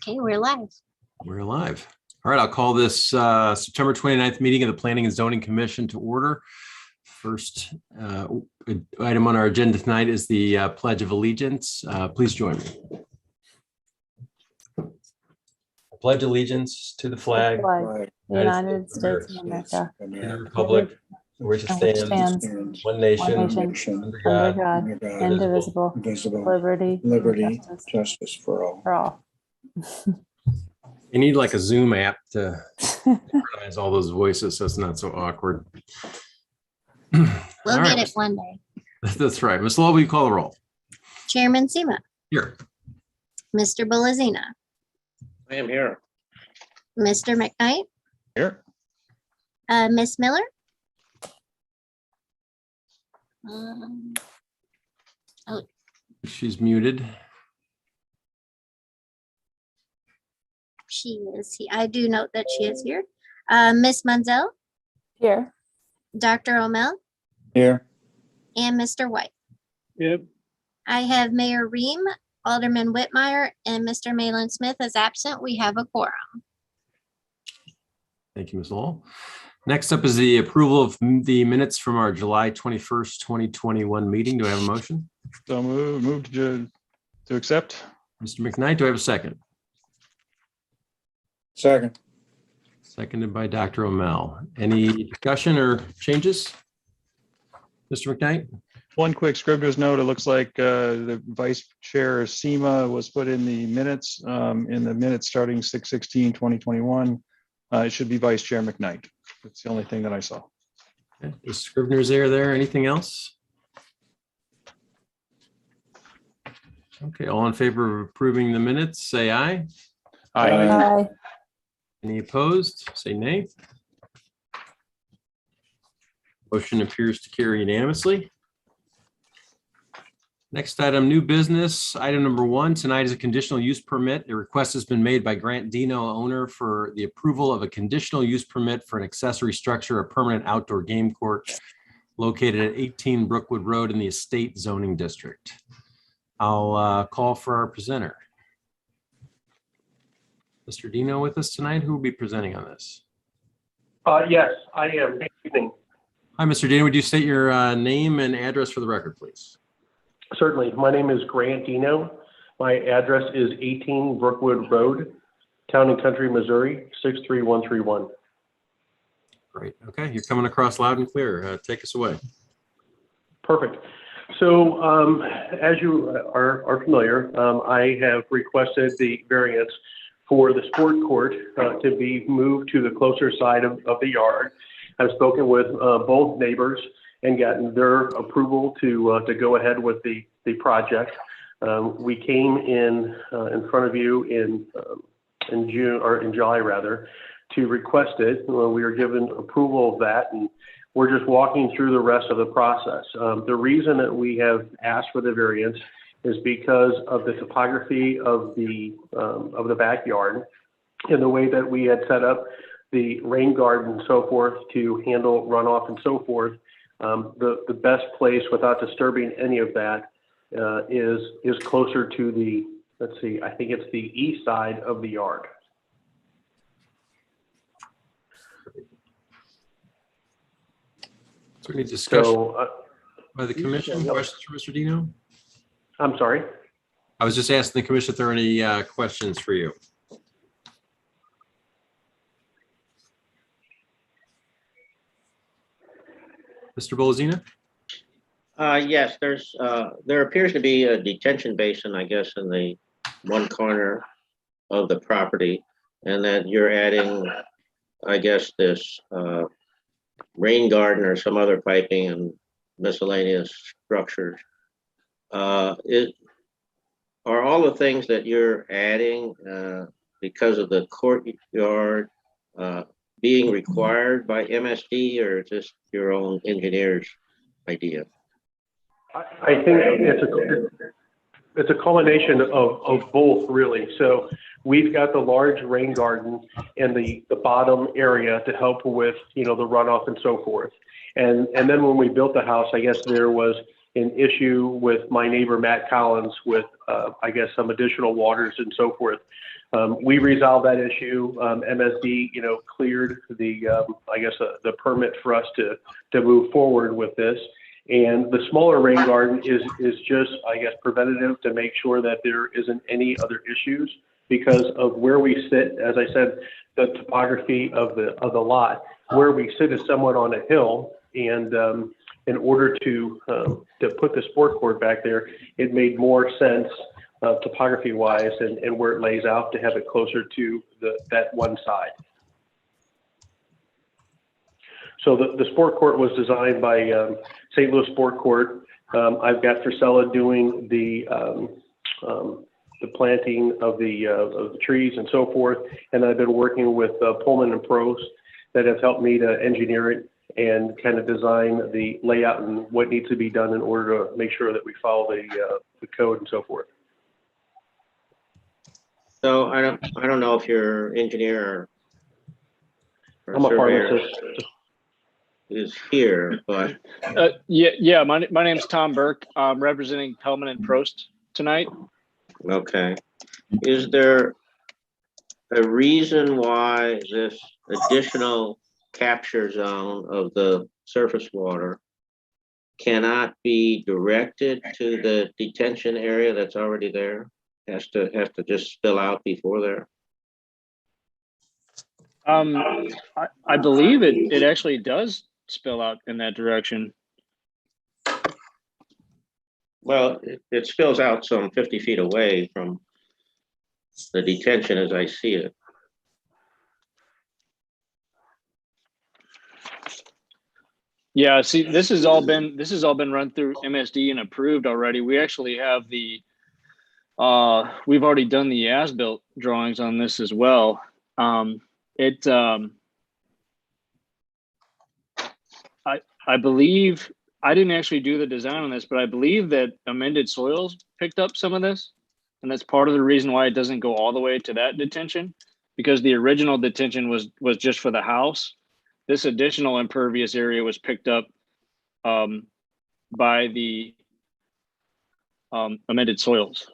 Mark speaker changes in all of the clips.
Speaker 1: Okay, we're live.
Speaker 2: We're live. All right, I'll call this September 29th meeting of the Planning and Zoning Commission to order. First item on our agenda tonight is the Pledge of Allegiance. Please join me. I pledge allegiance to the flag
Speaker 3: The United States of America,
Speaker 2: and the republic for which it stands, one nation, under God,
Speaker 3: indivisible, liberty,
Speaker 4: liberty,
Speaker 3: justice
Speaker 4: justice for all.
Speaker 3: for all.
Speaker 2: You need like a Zoom app to synchronize all those voices so it's not so awkward.
Speaker 1: We'll
Speaker 2: All
Speaker 1: get
Speaker 2: right.
Speaker 1: it one day.
Speaker 2: That's right. Ms. Law, will you call the roll?
Speaker 1: Chairman Sema,
Speaker 2: Here.
Speaker 1: Mr. Belazina,
Speaker 5: I am here.
Speaker 1: Mr. McKnight,
Speaker 5: Here.
Speaker 1: Miss Miller. Um,
Speaker 2: She's muted.
Speaker 1: She is here. I do note that she is here. Miss Munzel,
Speaker 3: Here,
Speaker 1: Dr. O'Mell,
Speaker 4: Here,
Speaker 1: and Mr. White.
Speaker 5: Yep.
Speaker 1: I have Mayor Ream, Alderman Whitmire, and Mr. Malin Smith as absent. We have a quorum.
Speaker 2: Thank you, Ms. Lowell. Next up is the approval of the minutes from our July 21st, 2021 meeting. Do I have a motion?
Speaker 5: So moved to accept.
Speaker 2: Mr. McKnight, do I have a second?
Speaker 4: second.
Speaker 2: Seconded by Dr. O'Mell. Any discussion or changes? Mr. McKnight?
Speaker 5: One quick scrivener's note. It looks like the Vice Chair Sema was put in the minutes starting 6/16/2021. It should be Vice Chair McKnight. That's the only thing that I saw.
Speaker 2: Okay, the Scrivener's error there. Anything else? Okay, all in favor of approving the minutes, say aye.
Speaker 5: Aye.
Speaker 3: aye.
Speaker 2: Any opposed? Say nay. Motion appears to carry unanimously. Next item, new business. Item number 1 tonight is a conditional use permit. A request has been made by Grant Dino, owner, for the approval of a conditional use permit for an accessory structure, a permanent outdoor game court located at 18 Brookwood Road in the Estate Zoning District. I'll call for our presenter. Mr. Dino with us tonight. Who will be presenting on this?
Speaker 6: Yes, I am. Good evening.
Speaker 2: Hi, Mr. Dino. Would you state your name and address for the record, please?
Speaker 6: Certainly. My name is Grant Dino. My address is 18 Brookwood Road, Town and Country, Missouri, 63131.
Speaker 2: Great. Okay, you're coming across loud and clear. Take us away.
Speaker 6: Perfect. So as you are familiar, I have requested the variance for the sport court to be moved to the closer side of the yard. I've spoken with both neighbors and gotten their approval to go ahead with the project. We came in front of you in June, or in July rather, to request it. We were given approval of that, and we're just walking through the rest of the process. The reason that we have asked for the variance is because of the topography of the backyard and the way that we had set up the rain garden and so forth to handle runoff and so forth. The best place without disturbing any of that is closer to the, let's see, I think it's the east side of the yard.
Speaker 2: So any discussion
Speaker 6: So,
Speaker 2: by the commission? Questions for Mr. Dino?
Speaker 6: I'm sorry.
Speaker 2: I was just asking the commission if there are any questions for you. Mr. Bolazina?
Speaker 7: Yes, there appears to be a detention basin, I guess, in the one corner of the property, and that you're adding, I guess, this rain garden or some other piping and miscellaneous structures. Are all the things that you're adding because of the courtyard being required by MSD, or just your own engineer's idea?
Speaker 6: I think it's a culmination of both, really. So we've got the large rain garden and the bottom area to help with, the runoff and so forth. And then when we built the house, I guess there was an issue with my neighbor, Matt Collins, with, I guess, some additional waters and so forth. We resolved that issue. MSD, cleared the, I guess, the permit for us to move forward with this. And the smaller rain garden is just, I guess, preventative to make sure that there isn't any other issues because of where we sit. As I said, the topography of the lot, where we sit is somewhat on a hill, and in order to put the sport court back there, it made more sense topography wise and where it lays out to have it closer to that one side. So the sport court was designed by St. Louis Sport Court. I've got Frisella doing the planting of the trees and so forth, and I've been working with Pullman and Pros that have helped me to engineer it and kind of design the layout and what needs to be done in order to make sure that we follow the code and so forth.
Speaker 7: So I don't know if your engineer or
Speaker 6: I'm a
Speaker 7: surveyor
Speaker 6: pharmacist.
Speaker 7: is here, but
Speaker 4: Yeah. My name's Tom Burke. I'm representing Pellman and Prost tonight.
Speaker 7: okay. Is there a reason why this additional capture zone of the surface water cannot be directed to the detention area that's already there? Has to just spill out before there?
Speaker 4: I believe it actually does spill out in that direction.
Speaker 7: Well, it spills out some 50 feet away from the detention as I see it.
Speaker 4: Yeah, see, this has all been run through MSD and approved already. We actually have we've already done the as-built drawings on this as well. I believe, I didn't actually do the design on this, but I believe that amended soils picked up some of this. And that's part of the reason why it doesn't go all the way to that detention, because the original detention was just for the house. This additional impervious area was picked up by the amended soils.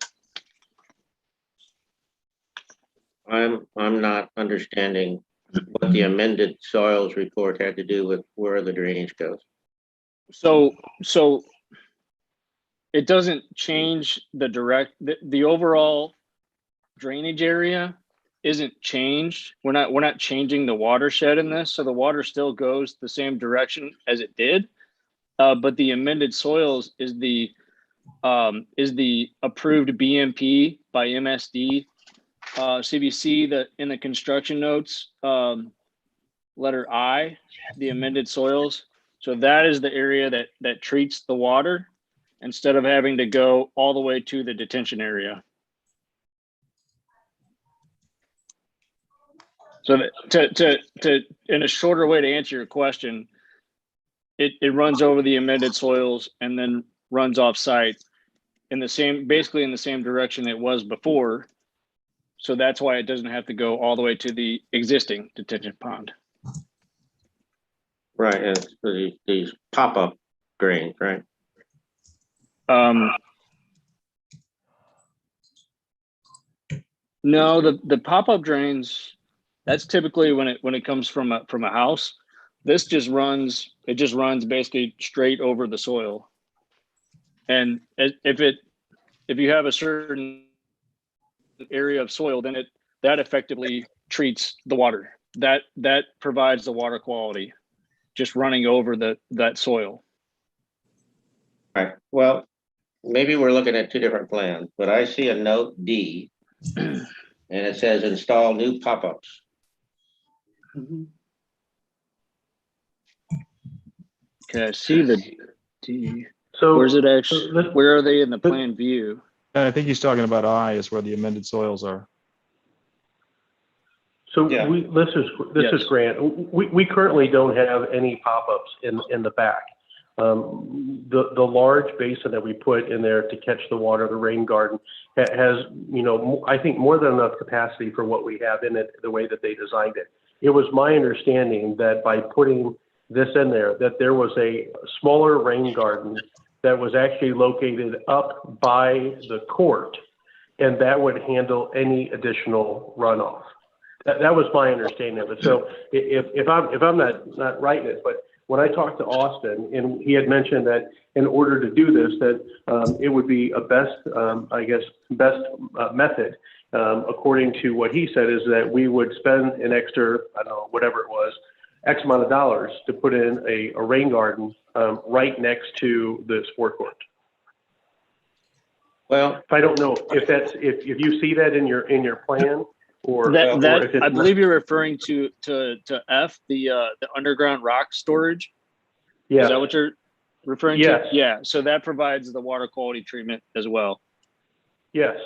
Speaker 7: I'm not understanding what the amended soils report had to do with where the drainage goes.
Speaker 4: So it doesn't change the overall drainage area isn't changed. We're not changing the watershed in this, so the water still goes the same direction as it did. But the amended soils is the approved BMP by MSD. CVC that in the construction notes, letter I, the amended soils. So that is the area that treats the water instead of having to go all the way to the detention area. So to in a shorter way to answer your question, it runs over the amended soils and then runs off site basically in the same direction it was before. So that's why it doesn't have to go all the way to the existing detention pond.
Speaker 7: Right, and these pop-up drains, right?
Speaker 4: No, the pop-up drains, that's typically when it comes from a house. This just runs basically straight over the soil. And if you have a certain area of soil, then that effectively treats the water. That provides the water quality, just running over that soil.
Speaker 7: Right. Well, maybe we're looking at two different plans, but I see a note D, and it says install new pop-ups.
Speaker 4: Okay, I see the D.
Speaker 6: So
Speaker 4: Where's it actually? Where are they in the plan view?
Speaker 5: I think he's talking about I is where the amended soils are.
Speaker 6: So
Speaker 7: Yeah.
Speaker 6: this is Grant. We currently don't have any pop-ups in the back. The large basin that we put in there to catch the water, the rain garden, has, I think more than enough capacity for what we have in it, the way that they designed it. It was my understanding that by putting this in there, that there was a smaller rain garden that was actually located up by the court, and that would handle any additional runoff. That was my understanding of it. So if I'm not right in it, but when I talked to Austin, and he had mentioned that in order to do this, that it would be a best method, according to what he said, is that we would spend an extra, I don't know, whatever it was, X amount of dollars to put in a rain garden right next to the sport court.
Speaker 7: Well,
Speaker 6: I don't know if you see that in your plan, or if it's
Speaker 4: I believe you're referring to F, the underground rock storage.
Speaker 6: yeah.
Speaker 4: Is that what you're referring
Speaker 6: Yes.
Speaker 4: to? Yeah. So that provides the water quality treatment as well.
Speaker 6: Yes.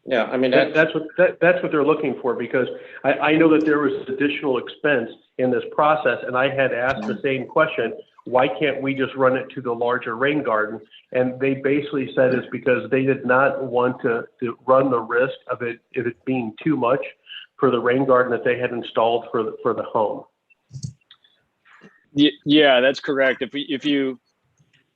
Speaker 7: yeah, I mean,
Speaker 6: That's what they're looking for, because I know that there was additional expense in this process, and I had asked the same question: why can't we just run it to the larger rain garden? And they basically said it's because they did not want to run the risk of it being too much for the rain garden that they had installed for the home.
Speaker 4: Yeah, that's correct. If you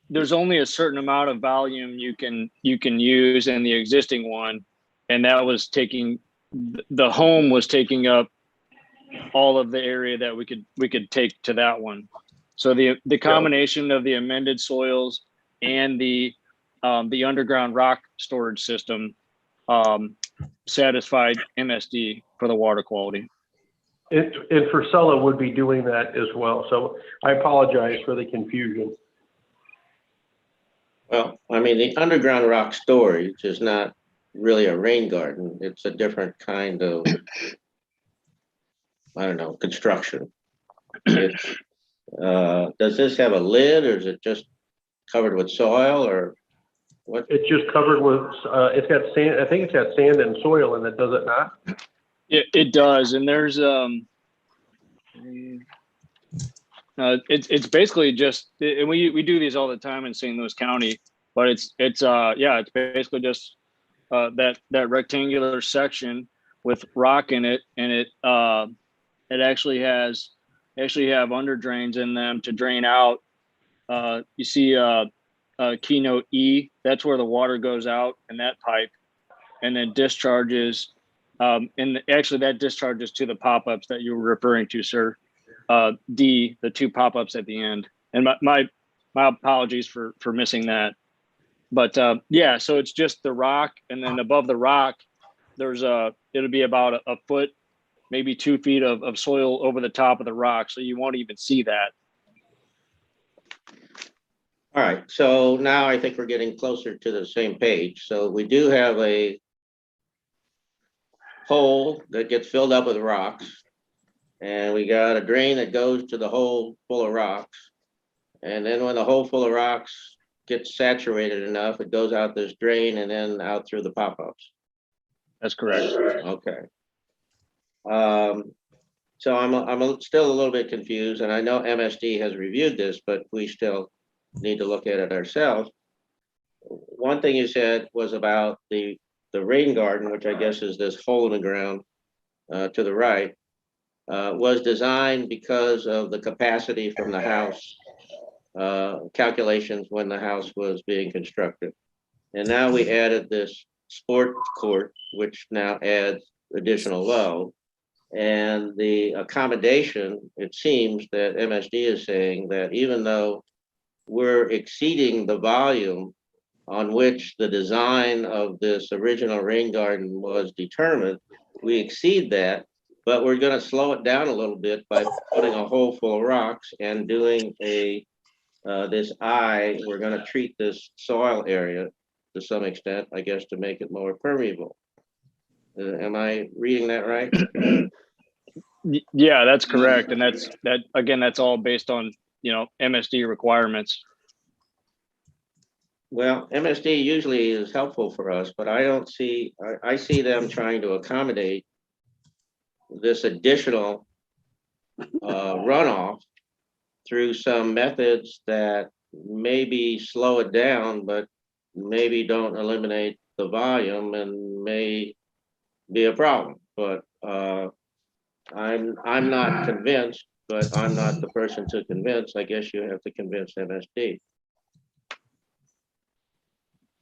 Speaker 4: there's only a certain amount of volume you can use in the existing one, and that was the home was taking up all of the area that we could take to that one. So the combination of the amended soils and the underground rock storage system satisfied MSD for the water quality.
Speaker 6: And Fursella would be doing that as well. So I apologize for the confusion.
Speaker 7: well, I mean, the underground rock storage is not really a rain garden. It's a different kind of, I don't know, construction. It's, does this have a lid, or is it just covered with soil, or what?
Speaker 6: It's just covered with, it's got sand. I think it's got sand and soil in it, does it not?
Speaker 4: It does, and there's it's basically just, and we do these all the time in St. Louis County, but it's basically just that rectangular section with rock in it, and it actually have under drains in them to drain out. You see keynote E, that's where the water goes out in that pipe, and then discharges. And actually that discharges to the pop-ups that you were referring to, sir. D, the two pop-ups at the end. And my apologies for missing that. But yeah, so it's just the rock, and then above the rock, it'll be about a foot, maybe 2 feet of soil over the top of the rock, so you won't even see that.
Speaker 7: All right, so now I think we're getting closer to the same page. So we do have a hole that gets filled up with rocks, and we got a drain that goes to the hole full of rocks. And then when the hole full of rocks gets saturated enough, it goes out this drain and then out through the pop-ups.
Speaker 4: That's correct.
Speaker 7: Okay. So I'm still a little bit confused, and I know MSD has reviewed this, but we still need to look at it ourselves. One thing you said was about the rain garden, which I guess is this hole in the ground to the right, was designed because of the capacity from the house calculations when the house was being constructed. And now we added this sport court, which now adds additional load. And the accommodation, it seems that MSD is saying that even though we're exceeding the volume on which the design of this original rain garden was determined, we exceed that, but we're going to slow it down a little bit by putting a hole full of rocks and doing this we're going to treat this soil area to some extent, I guess, to make it more permeable. Am I reading that right?
Speaker 4: Yeah, that's correct. And that's all based on, MSD requirements.
Speaker 7: Well, MSD usually is helpful for us, but I see them trying to accommodate this additional runoff through some methods that maybe slow it down, but maybe don't eliminate the volume and may be a problem. But I'm not convinced, but I'm not the person to convince. I guess you have to convince MSD.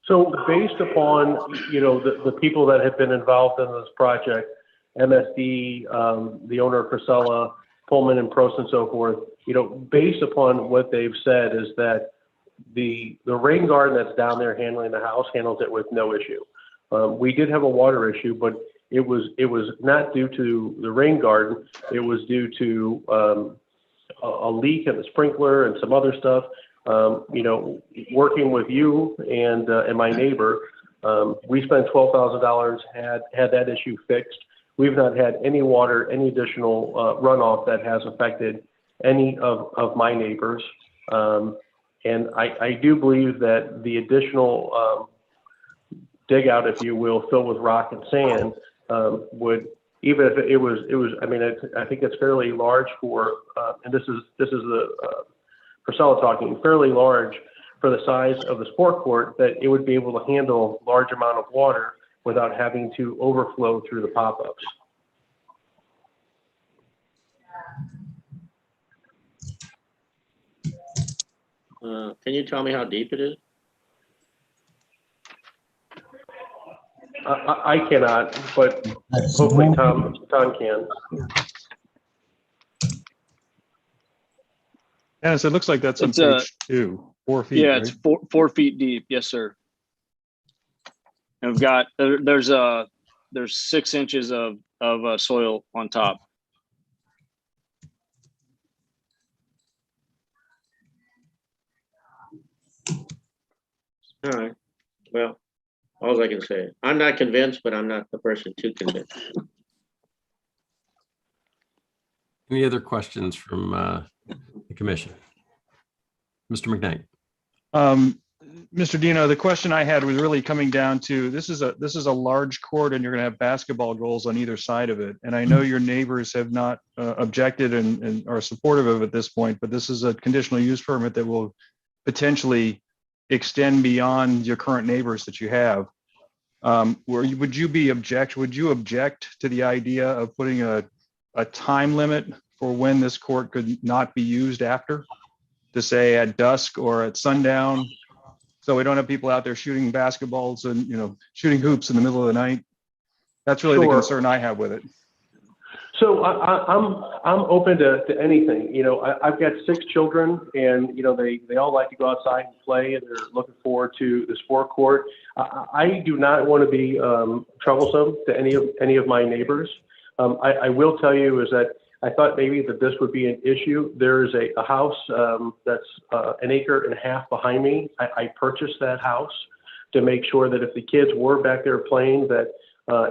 Speaker 6: So based upon, the people that have been involved in this project, MSD, the owner of Priscilla, Pullman and Prost and so forth, based upon what they've said is that the rain garden that's down there handling the house handles it with no issue. We did have a water issue, but it was not due to the rain garden. It was due to a leak in the sprinkler and some other stuff. Working with you and my neighbor, we spent $12,000, had that issue fixed. We've not had any water, any additional runoff that has affected any of my neighbors. And I do believe that the additional dig out, if you will, filled with rock and sand would, even if it was, I mean, I think it's fairly large for, and this is the Priscilla talking, fairly large for the size of the sport court, that it would be able to handle large amount of water without having to overflow through the pop-ups.
Speaker 7: Can you tell me how deep it is?
Speaker 6: I cannot, but hopefully Tom can.
Speaker 5: Dennis, it looks like that's on
Speaker 4: It's,
Speaker 5: page 2, 4 feet.
Speaker 4: Yeah,
Speaker 5: right?
Speaker 4: it's 4 feet deep. Yes, sir. And we've got, there's 6 inches of soil on top.
Speaker 7: All right. Well, all I can say, I'm not convinced, but I'm not the person to convince.
Speaker 2: Any other questions from the commission? Mr. McKnight.
Speaker 5: Mr. Dino, the question I had was really coming down to, this is a large court and you're going to have basketball goals on either side of it. And I know your neighbors have not objected and are supportive of it at this point, but this is a conditional use permit that will potentially extend beyond your current neighbors that you have. Would you object to the idea of putting a time limit for when this court could not be used after, to say at dusk or at sundown, so we don't have people out there shooting basketballs and shooting hoops in the middle of the night? That's really the concern I have with it.
Speaker 6: So I'm open to anything. I've got 6 children, and they all like to go outside and play, and they're looking forward to the sport court. I do not want to be troublesome to any of my neighbors. I will tell you is that I thought maybe that this would be an issue. There is a house that's 1.5 acres behind me. I purchased that house to make sure that if the kids were back there playing, that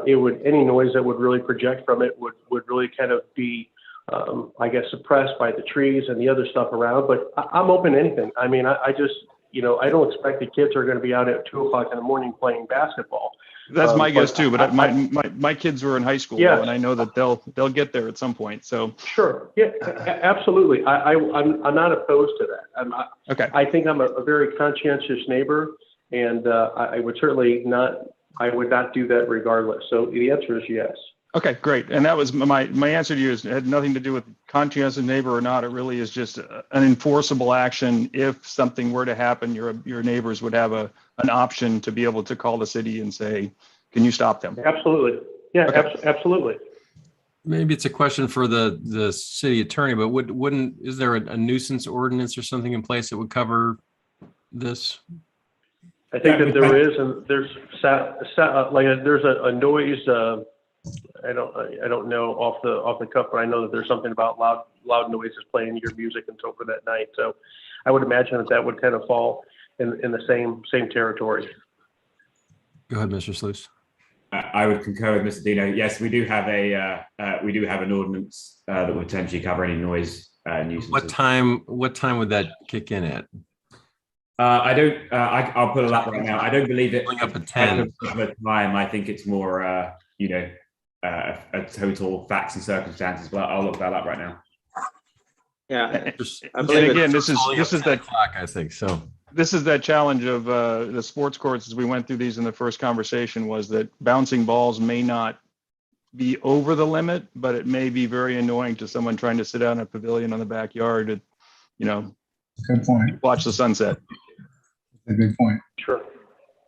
Speaker 6: any noise that would really project from it would really kind of be, I guess, suppressed by the trees and the other stuff around. But I'm open to anything. I mean, I just, I don't expect the kids are going to be out at 2 o'clock in the morning playing basketball.
Speaker 5: That's my guess too, but my kids were in high school,
Speaker 6: yes.
Speaker 5: though, and I know that they'll get there at some point. So
Speaker 6: sure, yeah, absolutely. I'm not opposed to that.
Speaker 5: okay.
Speaker 6: I think I'm a very conscientious neighbor, and I would certainly not. I would not do that regardless. So the answer is yes.
Speaker 5: Okay, great. And that was my answer to you. It had nothing to do with conscientious neighbor or not. It really is just an enforceable action. If something were to happen, your neighbors would have an option to be able to call the city and say, can you stop them?
Speaker 6: Absolutely. Yeah, okay. Absolutely.
Speaker 2: Maybe it's a question for the city attorney, but is there a nuisance ordinance or something in place that would cover this?
Speaker 6: I think that there is, and there's there's a noise. I don't know off the cuff, but I know that there's something about loud noises playing your music and so forth that night. So I would imagine that would kind of fall in the same territory.
Speaker 2: Go ahead, Mr. Sluice.
Speaker 8: I would concur with Mr. Dino. Yes, we do have an ordinance that would potentially cover any noise nuisances.
Speaker 2: What time would that kick in at?
Speaker 8: I'll put it up right now. I don't believe it.
Speaker 2: Up at 10.
Speaker 8: Time. I think it's more, a total facts and circumstances. But I'll look that up right now.
Speaker 7: Yeah.
Speaker 5: And again, this is that
Speaker 2: clock, I think so.
Speaker 5: This is that challenge of the sports courts as we went through these in the first conversation, was that bouncing balls may not be over the limit, but it may be very annoying to someone trying to sit down in a pavilion on the backyard and,
Speaker 9: good point.
Speaker 5: watch the sunset.
Speaker 9: A good point.
Speaker 6: Sure.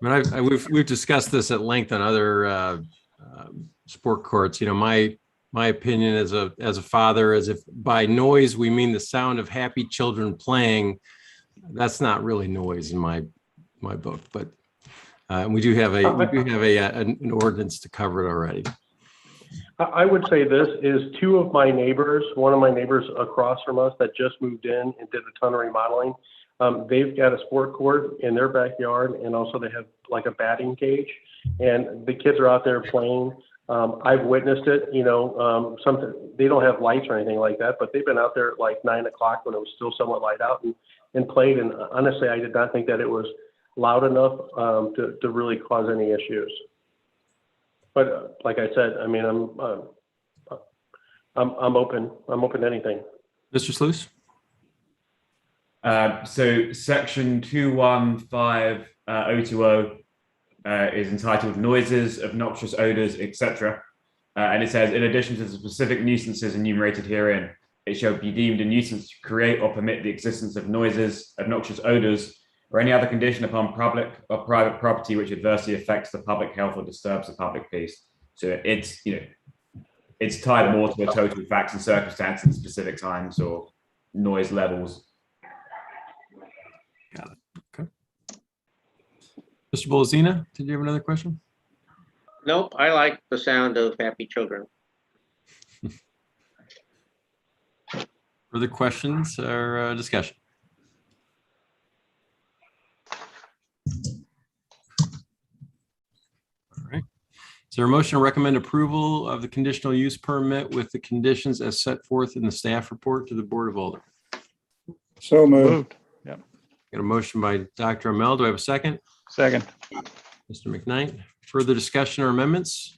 Speaker 2: I mean, we've discussed this at length on other sport courts. You know, my opinion as a father is, if by noise we mean the sound of happy children playing, that's not really noise in my book. But we do have an ordinance to cover it already.
Speaker 6: I would say this is one of my neighbors across from us that just moved in and did a ton of remodeling. They've got a sport court in their backyard, and also they have like a batting cage, and the kids are out there playing. I've witnessed it, you know, they don't have lights or anything like that, but they've been out there at like 9 o'clock when it was still somewhat light out and played. And honestly, I did not think that it was loud enough to really cause any issues. But like I said, I mean, I'm open to anything.
Speaker 2: Mr. Sluice?
Speaker 8: So section 215020 is entitled Noises, Obnoxious Odors, etc. And it says, in addition to the specific nuisances enumerated herein, it shall be deemed a nuisance to create or permit the existence of noises, obnoxious odors, or any other condition upon public or private property which adversely affects the public health or disturbs the public peace. So it's, you know, it's tied more to the total facts and circumstances in specific times or noise levels.
Speaker 2: Got it. Okay. Mr. Bolzina, did you have another question?
Speaker 7: Nope, I like the sound of happy children.
Speaker 2: Further questions or discussion? All right. Is there a motion to recommend approval of the conditional use permit with the conditions as set forth in the staff report to the Board of Aldermen?
Speaker 5: So moved. Yep.
Speaker 2: Got a motion by Dr. Amell. Do I have a second?
Speaker 5: Second.
Speaker 2: Mr. McKnight. Further discussion or amendments?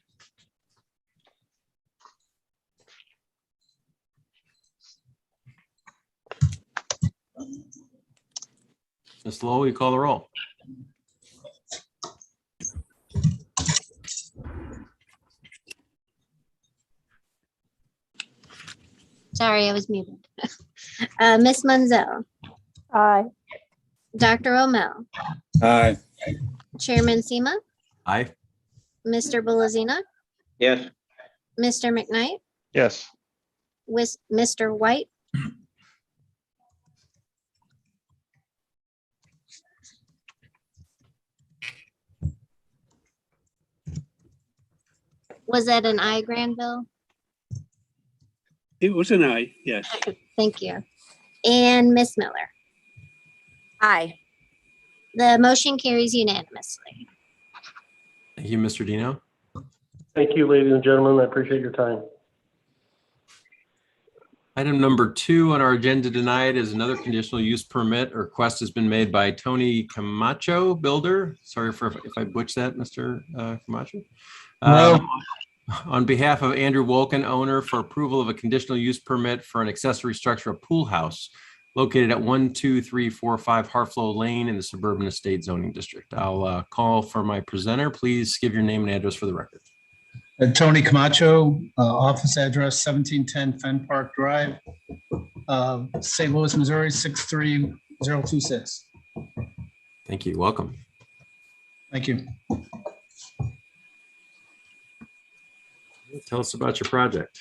Speaker 2: Ms. Lowell, you call the roll.
Speaker 1: Sorry, I was muted. Ms. Munzel,
Speaker 3: Aye.
Speaker 1: Dr. O'Mell,
Speaker 5: Aye.
Speaker 1: Chairman Sema,
Speaker 2: Aye.
Speaker 1: Mr. Bolazina,
Speaker 7: Yes,
Speaker 1: Mr. McKnight,
Speaker 5: Yes.
Speaker 1: with Mr. White. Was that an aye, Granville?
Speaker 9: It was an aye, yes.
Speaker 1: Thank you. And Ms. Miller.
Speaker 10: Aye.
Speaker 1: The motion carries unanimously.
Speaker 2: Thank you, Mr. Dino.
Speaker 6: Thank you, ladies and gentlemen. I appreciate your time.
Speaker 2: Item number 2 on our agenda tonight is another conditional use permit. A request has been made by Tony Camacho, builder. Sorry if I butchered that, Mr. Camacho.
Speaker 5: No.
Speaker 2: On behalf of Andrew Wolken, owner, for approval of a conditional use permit for an accessory structure, a pool house located at 12345 Harflow Lane in the Suburban Estate Zoning District. I'll call for my presenter. Please give your name and address for the record.
Speaker 11: Tony Camacho, office address 1710 Fen Park Drive, St. Louis, Missouri 63026.
Speaker 2: Thank you. Welcome.
Speaker 11: Thank you.
Speaker 2: Tell us about your project.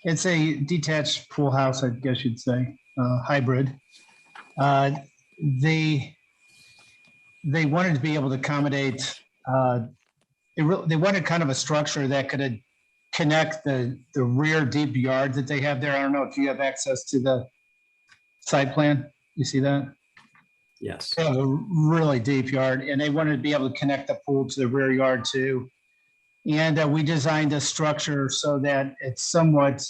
Speaker 11: It's a detached pool house, I guess you'd say, hybrid. They wanted to be able to accommodate. They wanted kind of a structure that could connect the rear deep yard that they have there. I don't know if you have access to the site plan. You see that?
Speaker 2: Yes.
Speaker 11: They have a really deep yard, and they wanted to be able to connect the pool to the rear yard too. And we designed a structure so that it's somewhat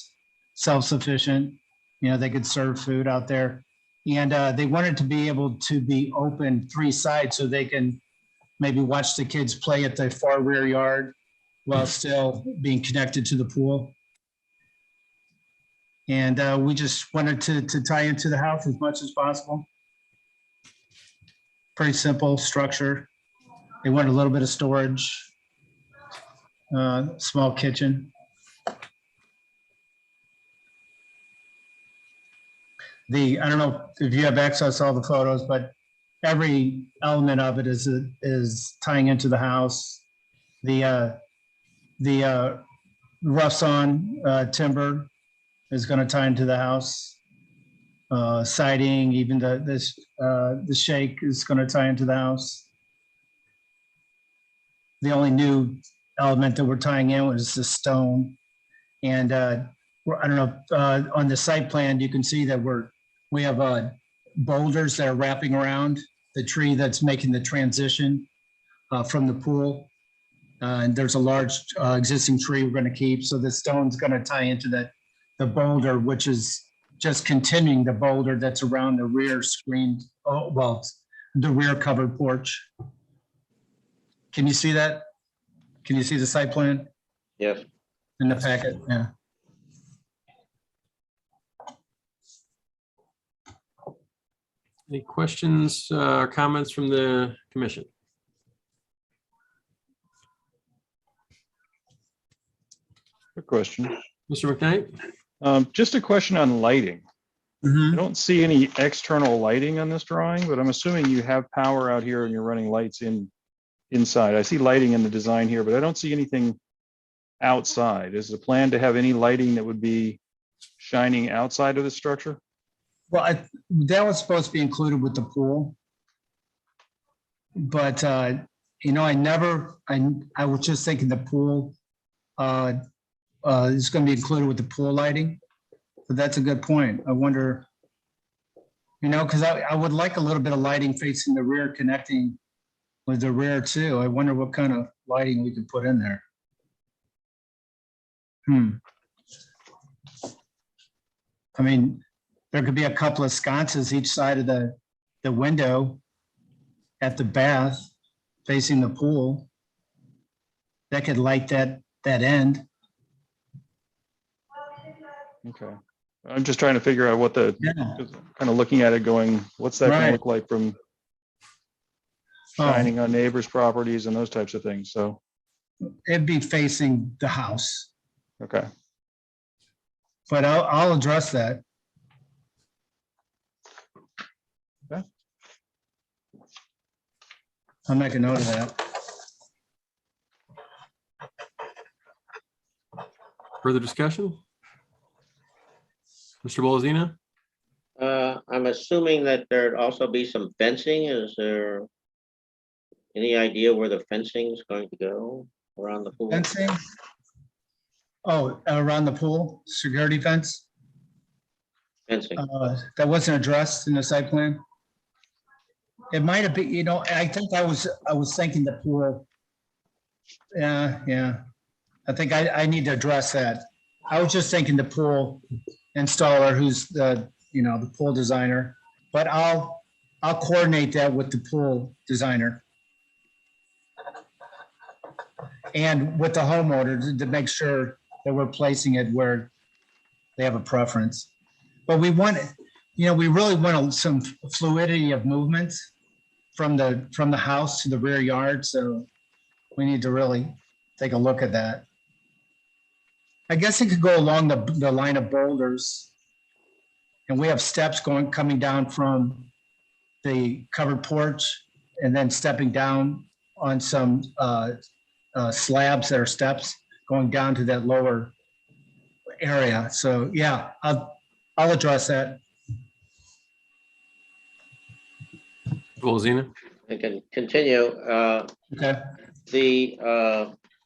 Speaker 11: self-sufficient. You know, they could serve food out there. And they wanted to be able to be open 3 sides so they can maybe watch the kids play at the far rear yard while still being connected to the pool. And we just wanted to tie into the house as much as possible. Pretty simple structure. They wanted a little bit of storage, small kitchen. I don't know if you have access to all the photos, but every element of it is tying into the house. The rough on timber is going to tie into the house. Siding, even the shake is going to tie into the house. The only new element that we're tying in was the stone. And I don't know, on the site plan, you can see that we have boulders that are wrapping around the tree that's making the transition from the pool. And there's a large existing tree we're going to keep. So the stone's going to tie into the boulder, which is just continuing the boulder that's around the rear screen, the rear covered porch. Can you see that? Can you see the site plan
Speaker 7: Yes.
Speaker 11: in the packet? Yeah.
Speaker 2: Any questions or comments from the commission?
Speaker 5: Good question.
Speaker 2: Mr. McKnight?
Speaker 5: Just a question on lighting. I don't see any external lighting on this drawing, but I'm assuming you have power out here and you're running lights inside. I see lighting in the design here, but I don't see anything outside. Is the plan to have any lighting that would be shining outside of the structure?
Speaker 11: Well, that was supposed to be included with the pool. But, I was just thinking the pool is going to be included with the pool lighting. But that's a good point. I wonder, because I would like a little bit of lighting facing the rear connecting with the rear too. I wonder what kind of lighting we could put in there. I mean, there could be a couple of sconces each side of the window at the bath facing the pool. That could light that end.
Speaker 5: Okay. I'm just trying to figure out what kind of looking at it going, what's that going to look like from shining on neighbors' properties and those types of things. So
Speaker 11: it'd be facing the house.
Speaker 5: Okay.
Speaker 11: But I'll address that.
Speaker 5: Okay.
Speaker 11: I'll make a note of that.
Speaker 2: Further discussion? Mr. Bolzina?
Speaker 7: I'm assuming that there'd also be some fencing. Is there any idea where the fencing is going to go around the pool?
Speaker 11: Fencing? Oh, around the pool, security fence?
Speaker 7: Fencing.
Speaker 11: That wasn't addressed in the site plan? It might have been, I think I was thinking the pool. Yeah. I think I need to address that. I was just thinking the pool installer who's the pool designer, but I'll coordinate that with the pool designer and with the homeowner to make sure that we're placing it where they have a preference. But we really want some fluidity of movements from the house to the rear yard. So we need to really take a look at that. I guess it could go along the line of boulders. And we have steps coming down from the covered porch and then stepping down on some slabs that are steps going down to that lower area. So yeah, I'll address that.
Speaker 2: Bolzina?
Speaker 7: I can continue.
Speaker 11: Okay.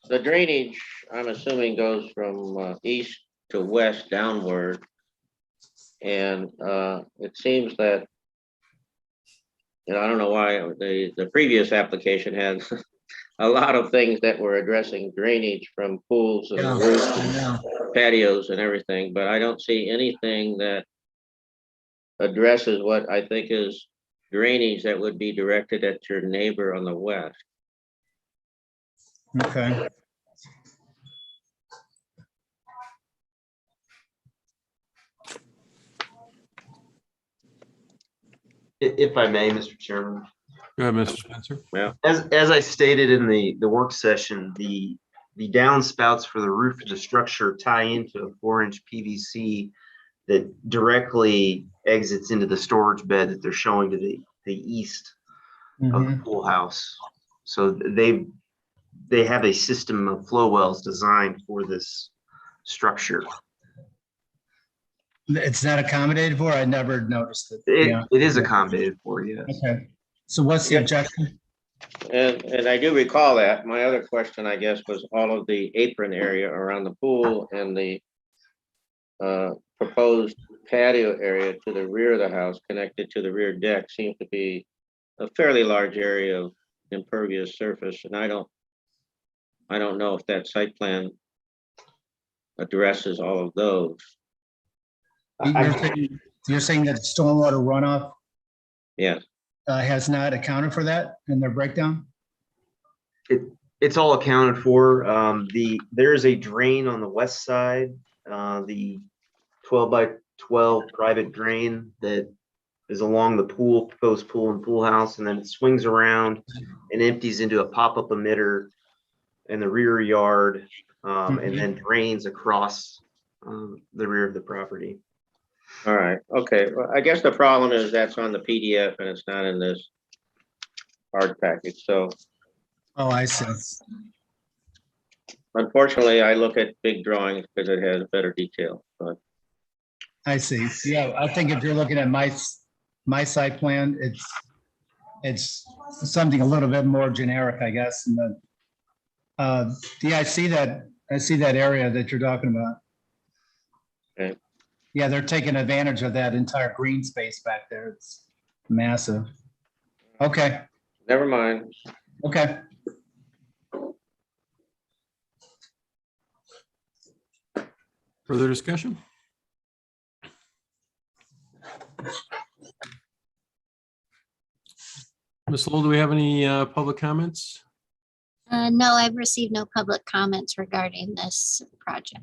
Speaker 7: The drainage, I'm assuming, goes from east to west downward. And it seems that, I don't know why the previous application had a lot of things that were addressing drainage from pools and roofs and patios and everything, but I don't see anything that addresses what I think is drainage that would be directed at your neighbor on the west.
Speaker 11: Okay.
Speaker 9: If I may, Mr. Chairman.
Speaker 2: Go ahead, Mr. Spencer.
Speaker 7: Yeah.
Speaker 9: As I stated in the work session, the downspouts for the roof of the structure tie into a 4-inch PVC that directly exits into the storage bed that they're showing to the east of the pool house. So they have a system of flow wells designed for this structure.
Speaker 11: It's not accommodated for? I never noticed it. Yeah.
Speaker 9: It is accommodated for, yes.
Speaker 11: Okay. So what's the objection?
Speaker 7: And I do recall that. My other question, I guess, was all of the apron area around the pool and the proposed patio area to the rear of the house connected to the rear deck seems to be a fairly large area of impervious surface. And I don't know if that site plan addresses all of those.
Speaker 11: You're saying that stormwater runoff
Speaker 7: Yes.
Speaker 11: has not accounted for that in their breakdown?
Speaker 9: It's all accounted for. There's a drain on the west side, the 12 by 12 private drain that is along the pool, proposed pool and pool house, and then it swings around and empties into a pop-up emitter in the rear yard, and then drains across the rear of the property.
Speaker 7: All right. Okay. Well, I guess the problem is that's on the PDF and it's not in this hard package. So
Speaker 11: Oh, I see.
Speaker 7: unfortunately, I look at big drawings because it has better detail. But
Speaker 11: I see. Yeah, I think if you're looking at my site plan, it's something a little bit more generic, I guess. And yeah, I see that area that you're talking about.
Speaker 7: Okay.
Speaker 11: Yeah, they're taking advantage of that entire green space back there. It's massive. Okay,
Speaker 7: never mind.
Speaker 11: okay.
Speaker 2: Further discussion? Ms. Lowell, do we have any public comments?
Speaker 1: No, I've received no public comments regarding this project.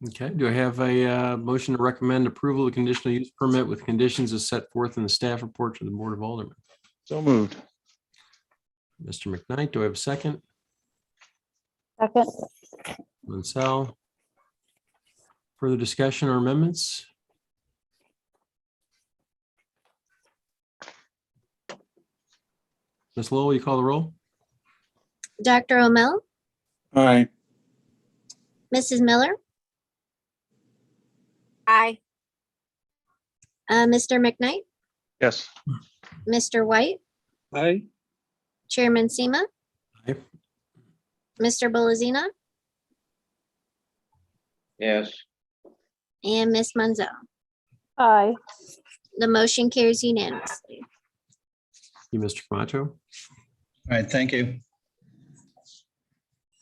Speaker 2: Okay, do I have a motion to recommend approval of conditional use permit with conditions as set forth in the staff report to the Board of Aldermen?
Speaker 5: So moved.
Speaker 2: Mr. McKnight, do I have a second?
Speaker 3: Second.
Speaker 2: Mansell. Further discussion or amendments? Ms. Lowell, will you call the roll?
Speaker 1: Dr. O'Mell,
Speaker 5: Aye.
Speaker 1: Mrs. Miller,
Speaker 10: Aye.
Speaker 1: Mr. McKnight,
Speaker 5: Yes.
Speaker 1: Mr. White,
Speaker 4: Aye.
Speaker 1: Chairman Sema,
Speaker 2: Aye.
Speaker 1: Mr. Bolazina,
Speaker 7: Yes.
Speaker 1: and Ms. Munzel.
Speaker 3: Aye.
Speaker 1: The motion carries unanimously.
Speaker 2: Thank you, Mr. Camacho.
Speaker 11: All right, thank you.